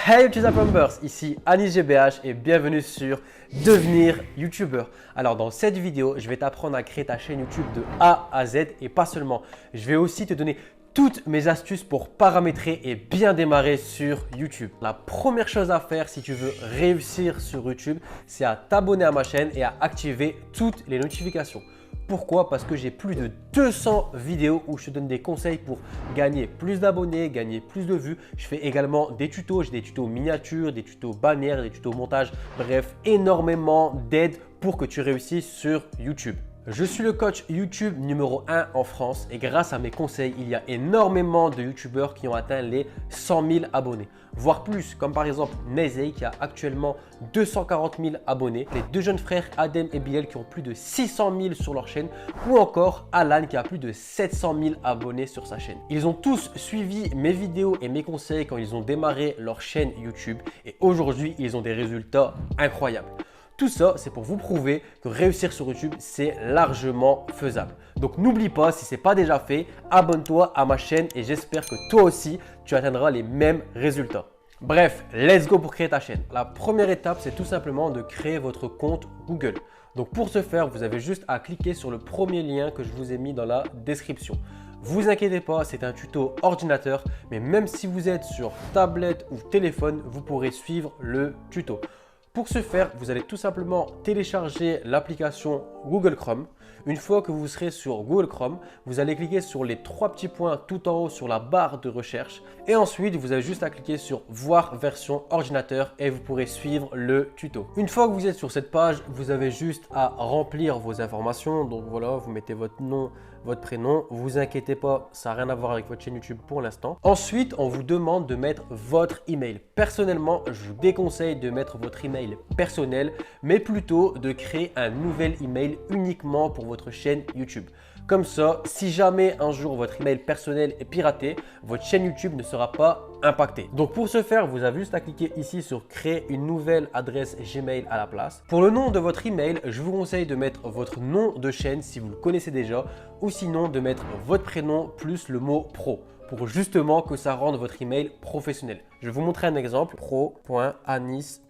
Hey YouTube Plumbers, ici Anis GBH et bienvenue sur Devenir YouTubeur. Alors dans cette vidéo, je vais t'apprendre à créer ta chaîne YouTube de A à Z et pas seulement. Je vais aussi te donner toutes mes astuces pour paramétrer et bien démarrer sur YouTube. La première chose à faire si tu veux réussir sur YouTube, c'est à t'abonner à ma chaîne et à activer toutes les notifications. Pourquoi? Parce que j'ai plus de 200 vidéos où je te donne des conseils pour gagner plus d'abonnés, gagner plus de vues. Je fais également des tutos, j'ai des tutos miniatures, des tutos bannières, des tutos montage, bref, énormément d'aide pour que tu réussisses sur YouTube. Je suis le coach YouTube numéro 1 en France et grâce à mes conseils, il y a énormément de YouTubeurs qui ont atteint les 100 000 abonnés, voire plus, comme par exemple Nezey qui a actuellement 240 000 abonnés, les deux jeunes frères Adem et Bilal qui ont plus de 600 000 sur leur chaîne ou encore Alan qui a plus de 700 000 abonnés sur sa chaîne. Ils ont tous suivi mes vidéos et mes conseils quand ils ont démarré leur chaîne YouTube et aujourd'hui, ils ont des résultats incroyables. Tout ça, c'est pour vous prouver que réussir sur YouTube, c'est largement faisable. Donc n'oublie pas, si ce n'est pas déjà fait, abonne-toi à ma chaîne et j'espère que toi aussi, tu atteindras les mêmes résultats. Bref, let's go pour créer ta chaîne. La première étape, c'est tout simplement de créer votre compte Google. Donc pour ce faire, vous avez juste à cliquer sur le premier lien que je vous ai mis dans la description. Vous inquiétez pas, c'est un tuto ordinateur, mais même si vous êtes sur tablette ou téléphone, vous pourrez suivre le tuto. Pour ce faire, vous allez tout simplement télécharger l'application Google Chrome. Une fois que vous serez sur Google Chrome, vous allez cliquer sur les trois petits points tout en haut sur la barre de recherche. Et ensuite, vous avez juste à cliquer sur Voir version ordinateur et vous pourrez suivre le tuto. Une fois que vous êtes sur cette page, vous avez juste à remplir vos informations. Donc voilà, vous mettez votre nom, votre prénom. Vous inquiétez pas, ça n'a rien à voir avec votre chaîne YouTube pour l'instant. Ensuite, on vous demande de mettre votre email. Personnellement, je vous déconseille de mettre votre email personnel, mais plutôt de créer un nouvel email uniquement pour votre chaîne YouTube. Comme ça, si jamais un jour votre email personnel est piraté, votre chaîne YouTube ne sera pas impactée. Donc pour ce faire, vous avez juste à cliquer ici sur créer une nouvelle adresse Gmail à la place. Pour le nom de votre email, je vous conseille de mettre votre nom de chaîne si vous le connaissez déjà ou sinon de mettre votre prénom plus le mot pro pour justement que ça rende votre email professionnel. Je vais vous montrer un exemple, pro.anisgbh.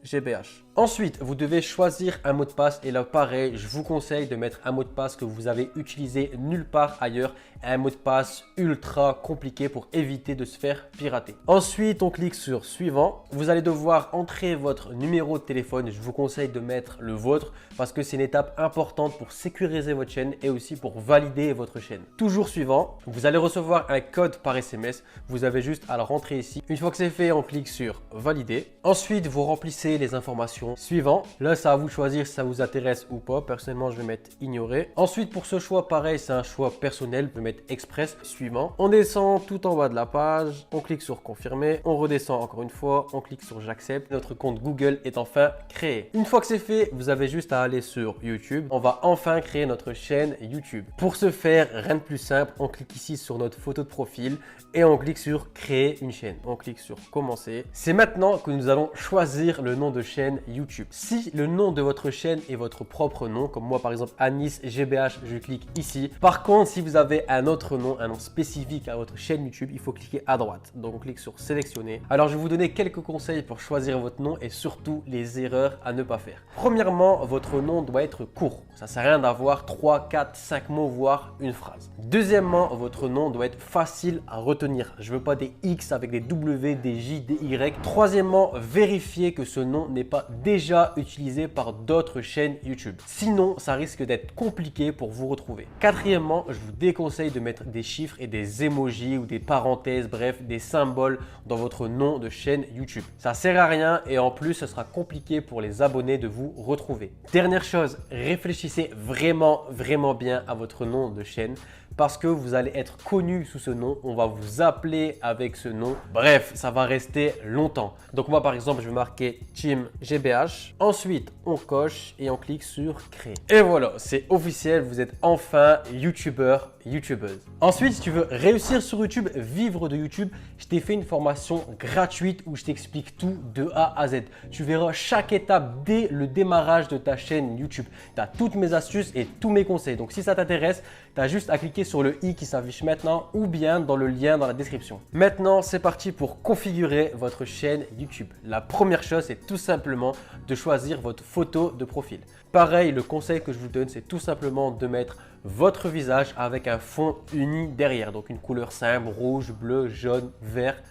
Ensuite, vous devez choisir un mot de passe et là pareil, je vous conseille de mettre un mot de passe que vous avez utilisé nulle part ailleurs, un mot de passe ultra compliqué pour éviter de se faire pirater. Ensuite, on clique sur suivant. Vous allez devoir entrer votre numéro de téléphone. Je vous conseille de mettre le vôtre parce que c'est une étape importante pour sécuriser votre chaîne et aussi pour valider votre chaîne. Toujours suivant, vous allez recevoir un code par SMS. Vous avez juste à le rentrer ici. Une fois que c'est fait, on clique sur valider. Ensuite, vous remplissez les informations suivant. Là, c'est à vous de choisir si ça vous intéresse ou pas. Personnellement, je vais mettre ignorer. Ensuite, pour ce choix, pareil, c'est un choix personnel. Vous pouvez mettre express suivant. On descend tout en bas de la page. On clique sur confirmer. On redescend encore une fois. On clique sur j'accepte. Notre compte Google est enfin créé. Une fois que c'est fait, vous avez juste à aller sur YouTube. On va enfin créer notre chaîne YouTube. Pour ce faire, rien de plus simple. On clique ici sur notre photo de profil et on clique sur créer une chaîne. On clique sur commencer. C'est maintenant que nous allons choisir le nom de chaîne YouTube. Si le nom de votre chaîne est votre propre nom, comme moi par exemple Anis GBH, je clique ici. Par contre, si vous avez un autre nom, un nom spécifique à votre chaîne YouTube, il faut cliquer à droite. Donc on clique sur sélectionner. Alors je vais vous donner quelques conseils pour choisir votre nom et surtout les erreurs à ne pas faire. Premièrement, votre nom doit être court. Ça ne sert à rien d'avoir 3, 4, 5 mots, voire une phrase. Deuxièmement, votre nom doit être facile à retenir. Je ne veux pas des X avec des W, des J, des Y. Troisièmement, vérifiez que ce nom n'est pas déjà utilisé par d'autres chaînes YouTube. Sinon, ça risque d'être compliqué pour vous retrouver. Quatrièmement, je vous déconseille de mettre des chiffres et des emojis ou des parenthèses, bref, des symboles dans votre nom de chaîne YouTube. Ça sert à rien et en plus, ce sera compliqué pour les abonnés de vous retrouver. Dernière chose, réfléchissez vraiment bien à votre nom de chaîne parce que vous allez être connu sous ce nom. On va vous appeler avec ce nom. Bref, ça va rester longtemps. Donc moi, par exemple, je vais marquer Team GBH. Ensuite, on coche et on clique sur créer. Et voilà, c'est officiel. Vous êtes enfin YouTubeur, YouTubeuse. Ensuite, si tu veux réussir sur YouTube, vivre de YouTube, je t'ai fait une formation gratuite où je t'explique tout de A à Z. Tu verras chaque étape dès le démarrage de ta chaîne YouTube. Tu as toutes mes astuces et tous mes conseils. Donc si ça t'intéresse, tu as juste à cliquer cliquer sur le i qui s'affiche maintenant ou bien dans le lien dans la description. Maintenant, c'est parti pour configurer votre chaîne YouTube. La première chose, c'est tout simplement de choisir votre photo de profil. Pareil, le conseil que je vous donne, c'est tout simplement de mettre votre visage avec un fond uni derrière. Donc une couleur simple, rouge, bleu, jaune, vert.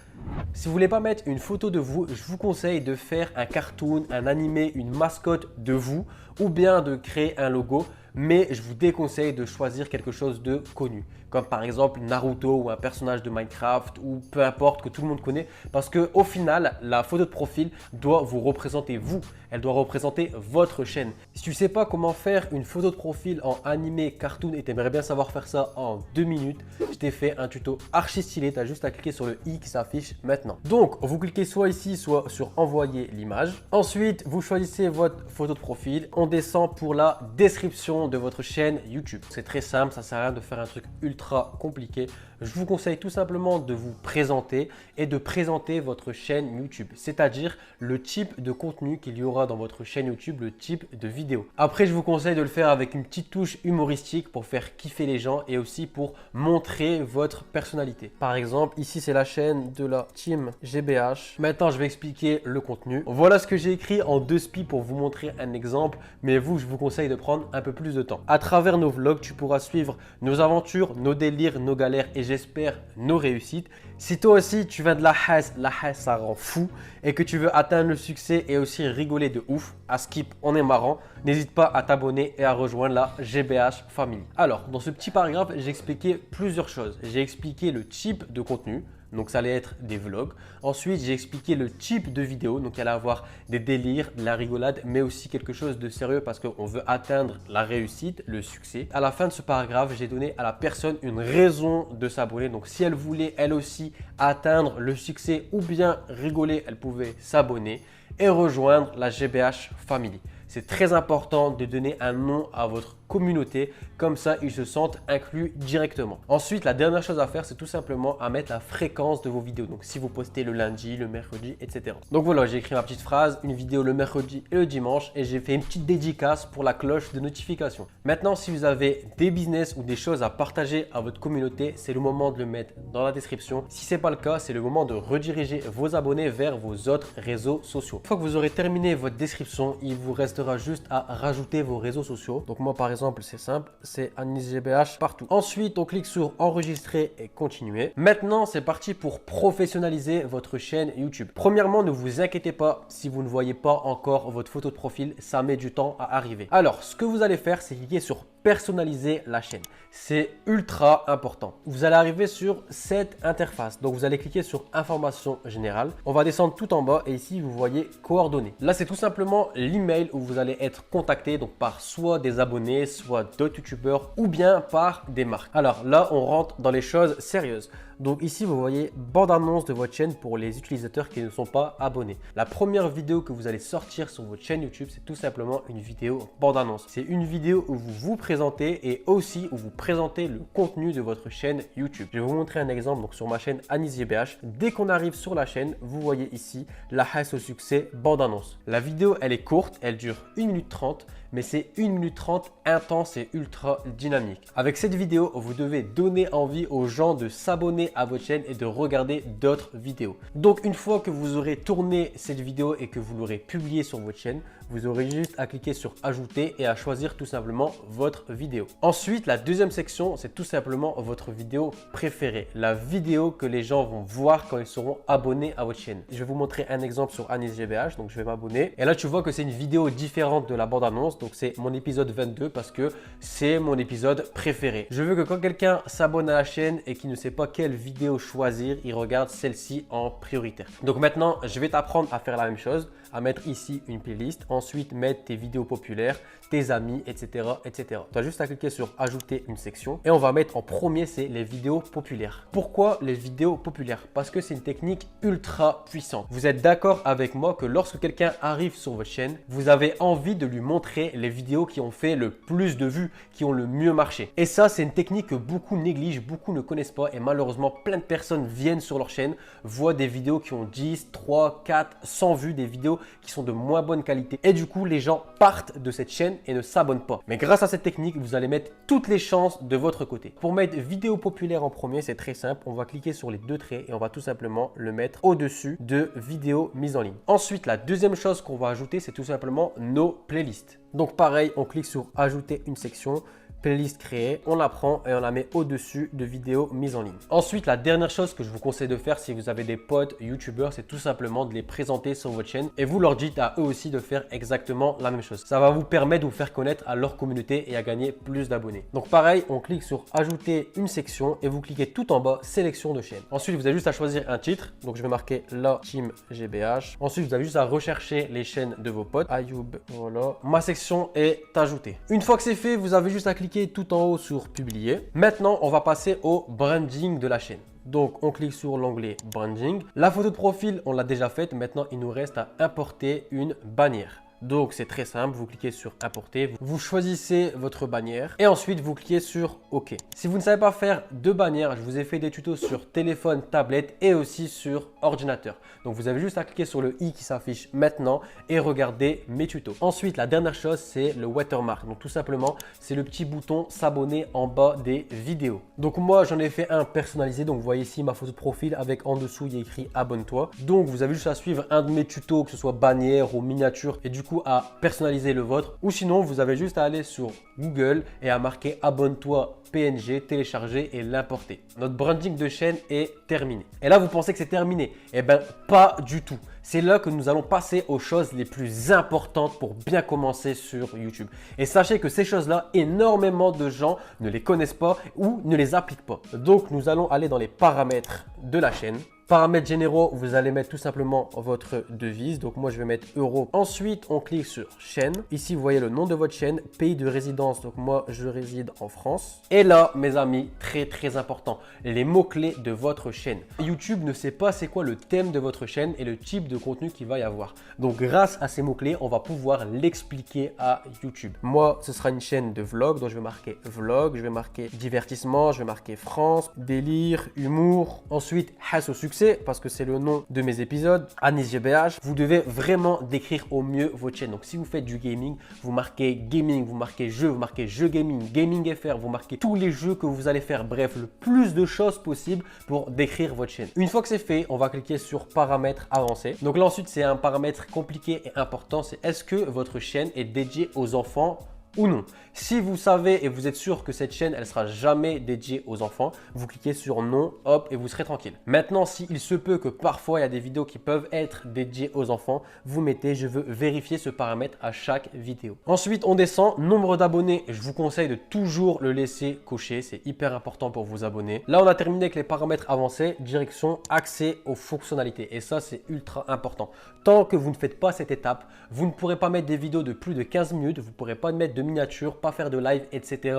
Si vous ne voulez pas mettre une photo de vous, je vous conseille de faire un cartoon, un animé, une mascotte de vous ou bien de créer un logo. Mais je vous déconseille de choisir quelque chose de connu, comme par exemple Naruto ou un personnage de Minecraft ou peu importe que tout le monde connaît, parce qu'au final, la photo de profil doit vous représenter vous, elle doit représenter votre chaîne. Si tu ne sais pas comment faire une photo de profil en animé, cartoon et tu aimerais bien savoir faire ça en 2 minutes, je t'ai fait un tuto archi stylé, tu as juste à cliquer sur le i qui s'affiche maintenant. Donc, vous cliquez soit ici, soit sur envoyer l'image. Ensuite, vous choisissez votre photo de profil, on descend pour la description de votre chaîne YouTube. C'est très simple, ça ne sert à rien de faire un truc ultra compliqué. Je vous conseille tout simplement de vous présenter et de présenter votre chaîne YouTube, c'est-à-dire le type de contenu qu'il y aura dans votre chaîne YouTube, le type de vidéo. Après, je vous conseille de le faire avec une petite touche humoristique pour faire kiffer les gens et aussi pour montrer votre personnalité. Par exemple, ici, c'est la chaîne de la team GBH. Maintenant, je vais expliquer le contenu. Voilà ce que j'ai écrit en 2 spi pour vous montrer un exemple, mais vous, je vous conseille de prendre un peu plus de temps. À travers nos vlogs, tu pourras suivre nos aventures, nos délires, nos galères et j'espère nos réussites. Si toi aussi tu viens de la hasse ça rend fou et que tu veux atteindre le succès et aussi rigoler de ouf, à Skip on est marrant, n'hésite pas à t'abonner et à rejoindre la GBH Family. Alors dans ce petit paragraphe, j'ai expliqué plusieurs choses. J'ai expliqué le type de contenu. Donc ça allait être des vlogs. Ensuite, j'ai expliqué le type de vidéo. Donc il allait avoir des délires, de la rigolade, mais aussi quelque chose de sérieux parce qu'on veut atteindre la réussite, le succès. À la fin de ce paragraphe, j'ai donné à la personne une raison de s'abonner. Donc si elle voulait elle aussi atteindre le succès ou bien rigoler, elle pouvait s'abonner et rejoindre la GBH Family. C'est très important de donner un nom à votre communauté, comme ça ils se sentent inclus directement. Ensuite, la dernière chose à faire, c'est tout simplement à mettre la fréquence de vos vidéos. Donc si vous postez le lundi, le mercredi, etc. Donc voilà, j'ai écrit ma petite phrase, une vidéo le mercredi et le dimanche et j'ai fait une petite dédicace pour la cloche de notification. Maintenant, si vous avez des business ou des choses à partager à votre communauté, c'est le moment de le mettre dans la description. Si ce n'est pas le cas, c'est le moment de rediriger vos abonnés vers vos autres réseaux sociaux. Une fois que vous aurez terminé votre description, il vous restera juste à rajouter vos réseaux sociaux. Donc moi par exemple, c'est simple, c'est AnisGBH partout. Ensuite, on clique sur enregistrer et continuer. Maintenant, c'est parti pour professionnaliser votre chaîne YouTube. Premièrement, ne vous inquiétez pas si vous ne voyez pas encore votre photo de profil, ça met du temps à arriver. Alors, ce que vous allez faire, c'est cliquer sur personnaliser la chaîne. C'est ultra important. Vous allez arriver sur cette interface. Donc, vous allez cliquer sur information générale. On va descendre tout en bas et ici, vous voyez coordonnées. Là, c'est tout simplement l'email où vous allez être contacté donc par soit des abonnés, soit d'autres youtubeurs ou bien par des marques. Alors là, on rentre dans les choses sérieuses. Donc ici, vous voyez bande-annonce de votre chaîne pour les utilisateurs qui ne sont pas abonnés. La première vidéo que vous allez sortir sur votre chaîne YouTube, c'est tout simplement une vidéo bande-annonce. C'est une vidéo où vous vous présentez et aussi où vous présentez le contenu de votre chaîne YouTube. Je vais vous montrer un exemple donc sur ma chaîne AnisGBH. Dès qu'on arrive sur la chaîne, vous voyez ici la hasse au succès bande-annonce. La vidéo, elle est courte, elle dure 1 minute 30. Mais c'est 1 minute 30 intense et ultra dynamique. Avec cette vidéo, vous devez donner envie aux gens de s'abonner à votre chaîne et de regarder d'autres vidéos. Donc une fois que vous aurez tourné cette vidéo et que vous l'aurez publiée sur votre chaîne, vous aurez juste à cliquer sur ajouter et à choisir tout simplement votre vidéo. Ensuite, la deuxième section, c'est tout simplement votre vidéo préférée. La vidéo que les gens vont voir quand ils seront abonnés à votre chaîne. Je vais vous montrer un exemple sur AnisGBH. Donc je vais m'abonner. Et là, tu vois que c'est une vidéo différente de la bande-annonce. Donc c'est mon épisode 22 parce que c'est mon épisode préféré. Je veux que quand quelqu'un s'abonne à la chaîne et qu'il ne sait pas quelle vidéo choisir, il regarde celle-ci en prioritaire. Donc maintenant, je vais t'apprendre à faire la même chose, à mettre ici une playlist, ensuite mettre tes vidéos populaires, tes amis, etc. etc. Tu as juste à cliquer sur ajouter une section et on va mettre en premier, c'est les vidéos populaires. Pourquoi les vidéos populaires? Parce que c'est une technique ultra puissante. Vous êtes d'accord avec moi que lorsque quelqu'un arrive sur votre chaîne, vous avez envie de lui montrer les vidéos qui ont fait le plus de vues, qui ont le mieux marché. Et ça, c'est une technique que beaucoup négligent, beaucoup ne connaissent pas et malheureusement, plein de personnes viennent sur leur chaîne, voient des vidéos qui ont 10, 3, 4, 100 vues, des vidéos qui sont de moins bonne qualité et du coup, les gens partent de cette chaîne et ne s'abonnent pas. Mais grâce à cette technique, technique, vous allez mettre toutes les chances de votre côté. Pour mettre vidéo populaire en premier, c'est très simple. On va cliquer sur les deux traits et on va tout simplement le mettre au-dessus de vidéo mise en ligne. Ensuite, la deuxième chose qu'on va ajouter, c'est tout simplement nos playlists. Donc pareil, on clique sur ajouter une section. Playlist créée, on la prend et on la met au-dessus de vidéos mises en ligne. Ensuite, la dernière chose que je vous conseille de faire si vous avez des potes youtubeurs, c'est tout simplement de les présenter sur votre chaîne et vous leur dites à eux aussi de faire exactement la même chose. Ça va vous permettre de vous faire connaître à leur communauté et à gagner plus d'abonnés. Donc pareil, on clique sur ajouter une section et vous cliquez tout en bas, sélection de chaîne. Ensuite, vous avez juste à choisir un titre. Donc je vais marquer la team GBH. Ensuite, vous avez juste à rechercher les chaînes de vos potes. Ayoub, voilà. Ma section est ajoutée. Une fois que c'est fait, vous avez juste à cliquer tout en haut sur publier. Maintenant, on va passer au branding de la chaîne. Donc, on clique sur l'onglet branding. La photo de profil, on l'a déjà faite. Maintenant, il nous reste à importer une bannière. Donc, c'est très simple. Vous cliquez sur importer. Vous choisissez votre bannière et ensuite, vous cliquez sur OK. Si vous ne savez pas faire de bannière, je vous ai fait des tutos sur téléphone, tablette et aussi sur ordinateur. Donc, vous avez juste à cliquer sur le i qui s'affiche maintenant et regarder mes tutos. Ensuite, la dernière chose, c'est le watermark. Donc, tout simplement, c'est le petit bouton s'abonner en bas des vidéos. Donc, moi, j'en ai fait un personnalisé. Donc, vous voyez ici ma photo de profil avec en dessous, il y a écrit abonne-toi. Donc, vous avez juste à suivre un de mes tutos, que ce soit bannière ou miniature et du coup, à personnaliser le vôtre, ou sinon vous avez juste à aller sur Google et à marquer abonne-toi PNG, télécharger et l'importer. Notre branding de chaîne est terminé. Et là vous pensez que c'est terminé? Eh bien pas du tout. C'est là que nous allons passer aux choses les plus importantes pour bien commencer sur YouTube. Et sachez que ces choses-là, énormément de gens ne les connaissent pas ou ne les appliquent pas. Donc nous allons aller dans les paramètres de la chaîne. Paramètres généraux, vous allez mettre tout simplement votre devise. Donc moi, je vais mettre euro. Ensuite, on clique sur chaîne. Ici, vous voyez le nom de votre chaîne, pays de résidence. Donc moi, je réside en France. Et là, mes amis, très important, les mots-clés de votre chaîne. YouTube ne sait pas c'est quoi le thème de votre chaîne et le type de contenu qu'il va y avoir. Donc grâce à ces mots-clés, on va pouvoir l'expliquer à YouTube. Moi, ce sera une chaîne de vlog. Donc je vais marquer vlog, je vais marquer divertissement, je vais marquer France, délire, humour. Ensuite, Hass au succès, parce que c'est le nom de mes épisodes, Anis GBH. Vous devez vraiment décrire au mieux votre chaîne. Donc si vous faites du gaming, vous marquez gaming, vous marquez jeu, vous marquez jeu gaming, gaming FR, vous marquez tous les jeux que vous allez faire. Bref, le plus de choses possible pour décrire votre chaîne. Une fois que c'est fait, on va cliquer sur paramètres avancés. Donc là ensuite, c'est un paramètre compliqué et important, c'est est-ce que votre chaîne est dédiée aux enfants ou non. Si vous savez et vous êtes sûr que cette chaîne, elle sera jamais dédiée aux enfants, vous cliquez sur non, hop, et vous serez tranquille. Maintenant, s'il se peut que parfois, il y a des vidéos qui peuvent être dédiées aux enfants, vous mettez, je veux vérifier ce paramètre à chaque vidéo. Ensuite, on descend, nombre d'abonnés, je vous conseille de toujours le laisser coché, c'est hyper important pour vous abonner. Là, on a terminé avec les paramètres avancés, direction, accès aux fonctionnalités. Et ça, c'est ultra important. Tant que vous ne faites pas cette étape, vous ne pourrez pas mettre des vidéos de plus de 15 minutes, vous ne pourrez pas mettre de miniature, pas faire de live, etc.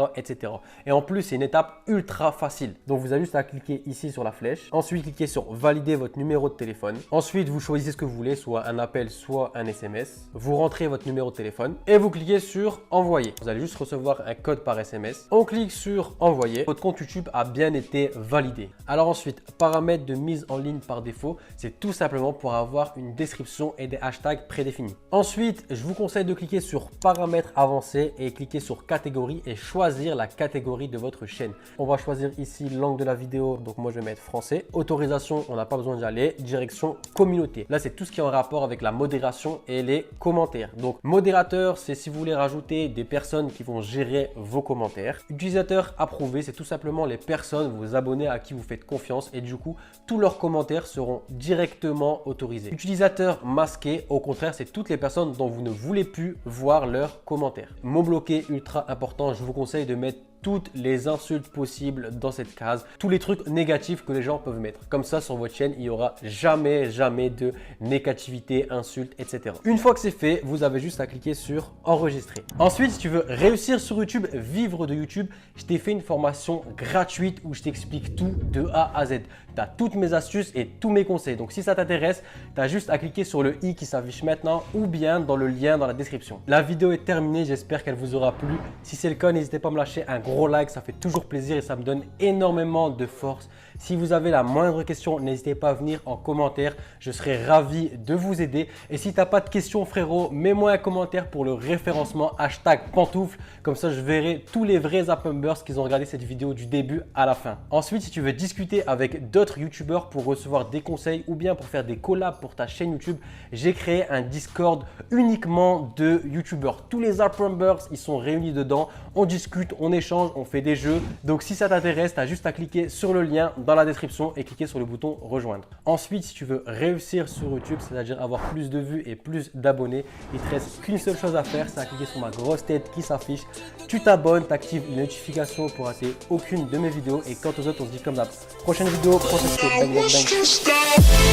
Et en plus, c'est une étape ultra facile. Donc, vous avez juste à cliquer ici sur la flèche. Ensuite, cliquez sur valider votre numéro de téléphone. Ensuite, vous choisissez ce que vous voulez, soit un appel, soit un SMS. Vous rentrez votre numéro de téléphone et vous cliquez sur envoyer. Vous allez juste recevoir un code par SMS. On clique sur envoyer. Votre compte YouTube a bien été validé. Alors ensuite, paramètres de mise en ligne par défaut, c'est tout simplement pour avoir une description et des hashtags prédéfinis. Ensuite, je vous conseille de cliquer sur paramètres avancés et cliquer sur catégorie et choisir la catégorie de votre chaîne. On va choisir ici langue de la vidéo. Donc moi, je vais mettre français. Autorisation, on n'a pas besoin d'y aller. Direction communauté. Là, c'est tout ce qui est en rapport avec la modération et les commentaires. Donc modérateur, c'est si vous voulez rajouter des personnes qui vont gérer vos commentaires. Utilisateur approuvé, c'est tout simplement les personnes, vos abonnés à qui vous faites confiance et du coup, tous leurs commentaires seront directement autorisés. Utilisateur masqué, au contraire, c'est toutes les personnes dont vous ne voulez plus voir leurs commentaires. Mot bloqué, ultra important, je vous conseille de mettre toutes les insultes possibles dans cette case, tous les trucs négatifs que les gens peuvent mettre. Comme ça, sur votre chaîne, il n'y aura jamais de négativité, insultes, etc. Une fois que c'est fait, vous avez juste à cliquer sur enregistrer. Ensuite, si tu veux réussir sur YouTube, vivre de YouTube, je t'ai fait une formation gratuite où je t'explique tout de A à Z. Tu as toutes mes astuces et tous mes conseils. Donc, si ça t'intéresse, tu as juste à cliquer sur le i qui s'affiche maintenant ou bien dans le lien dans la description. La vidéo est terminée. J'espère qu'elle vous aura plu. Si c'est le cas, n'hésitez pas à me lâcher un gros gros like, ça fait toujours plaisir et ça me donne énormément de force. Si vous avez la moindre question, n'hésitez pas à venir en commentaire. Je serai ravi de vous aider. Et si tu n'as pas de questions, frérot, mets-moi un commentaire pour le référencement #pantoufle. Comme ça, je verrai tous les vrais Uppumbers qui ont regardé cette vidéo du début à la fin. Ensuite, si tu veux discuter avec d'autres YouTubeurs pour recevoir des conseils ou bien pour faire des collabs pour ta chaîne YouTube, j'ai créé un Discord uniquement de YouTubeurs. Tous les Uppumbers, ils sont réunis dedans. On discute, on échange, on fait des jeux. Donc, si ça t'intéresse, tu as juste à cliquer sur le lien dans la description et cliquer sur le bouton rejoindre. Ensuite, si tu veux réussir sur YouTube, c'est-à-dire avoir plus de vues et plus d'abonnés, il ne te reste qu'une seule chose à faire, c'est à cliquer sur ma grosse tête qui s'affiche. Tu t'abonnes, tu actives une notification pour rater aucune de mes vidéos. Et quant aux autres, on se dit comme la prochaine vidéo, prochaine vidéo, bang, bang, bang.